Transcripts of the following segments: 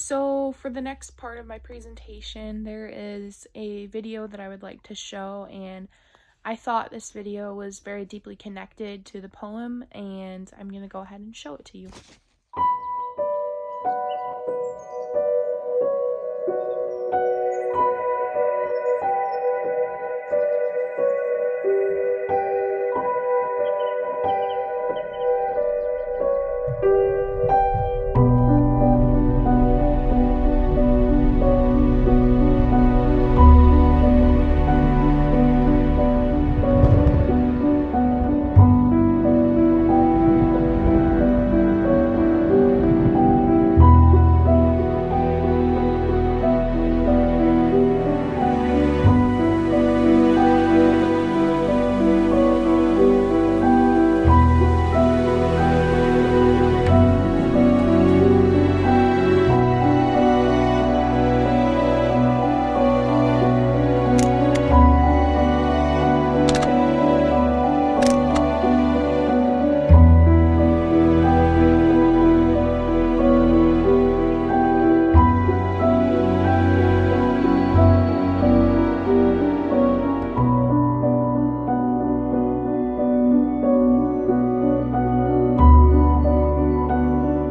So for the next part of my presentation, there is a video that I would like to show, and I thought this video was very deeply connected to the poem, and I'm going to go ahead and show it to you.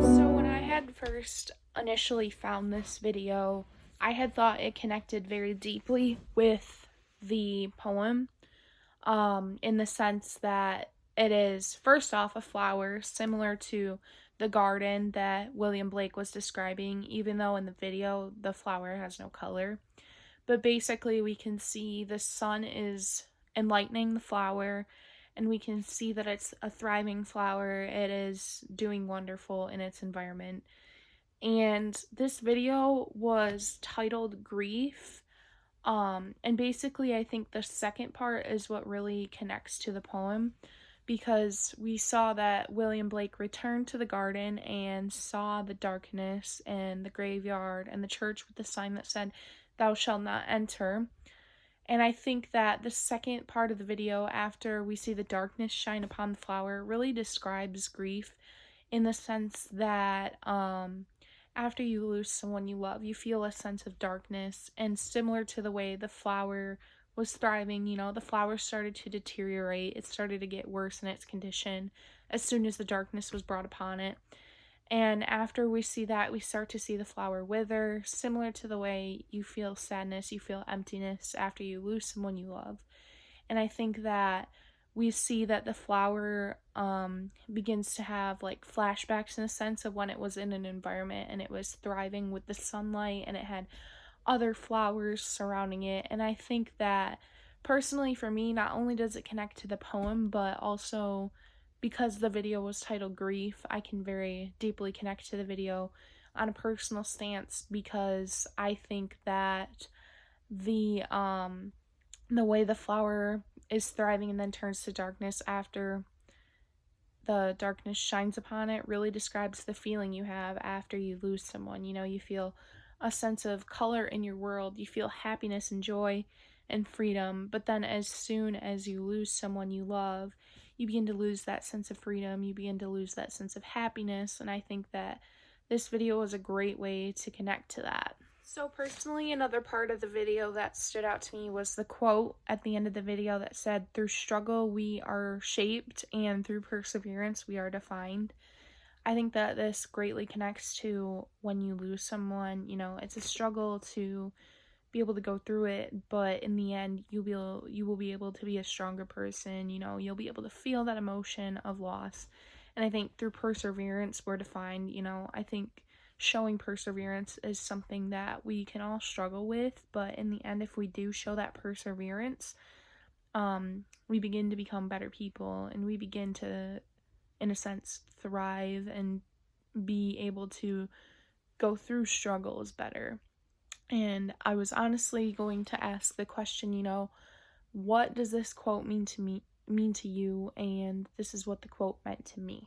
So when I had first initially found this video, I had thought it connected very deeply with the poem, in the sense that it is, first off, a flower similar to the garden that William Blake was describing, even though in the video the flower has no color. But basically, we can see the sun is enlightening the flower, and we can see that it's a thriving flower. It is doing wonderful in its environment. And this video was titled Grief. And basically, I think the second part is what really connects to the poem, because we saw that William Blake returned to the garden and saw the darkness and the graveyard and the church with the sign that said, "Thou shalt not enter." And I think that the second part of the video, after we see the darkness shine upon the flower, really describes grief, in the sense that after you lose someone you love, you feel a sense of darkness. And similar to the way the flower was thriving, the flower started to deteriorate. It started to get worse in its condition as soon as the darkness was brought upon it. And after we see that, we start to see the flower wither, similar to the way you feel sadness, you feel emptiness after you lose someone you love. And I think that we see that the flower begins to have like flashbacks, in a sense of when it was in an environment and it was thriving with the sunlight and it had other flowers surrounding it. And I think that personally for me, not only does it connect to the poem, but also because the video was titled Grief, I can very deeply connect to the video on a personal stance, because I think that the way the flower is thriving and then turns to darkness after the darkness shines upon it really describes the feeling you have after you lose someone. You feel a sense of color in your world, you feel happiness and joy and freedom, but then as soon as you lose someone you love, you begin to lose that sense of freedom, you begin to lose that sense of happiness. And I think that this video was a great way to connect to that. So personally, another part of the video that stood out to me was the quote at the end of the video that said, "Through struggle we are shaped, and through perseverance we are defined." I think that this greatly connects to when you lose someone. It's a struggle to be able to go through it, but in the end you will be able to be a stronger person. You'll be able to feel that emotion of loss. And I think through perseverance we're defined. I think showing perseverance is something that we can all struggle with, but in the end, if we do show that perseverance, we begin to become better people, and we begin to, in a sense, thrive and be able to go through struggles better. And I was honestly going to ask the question, what does this quote mean to you? And this is what the quote meant to me.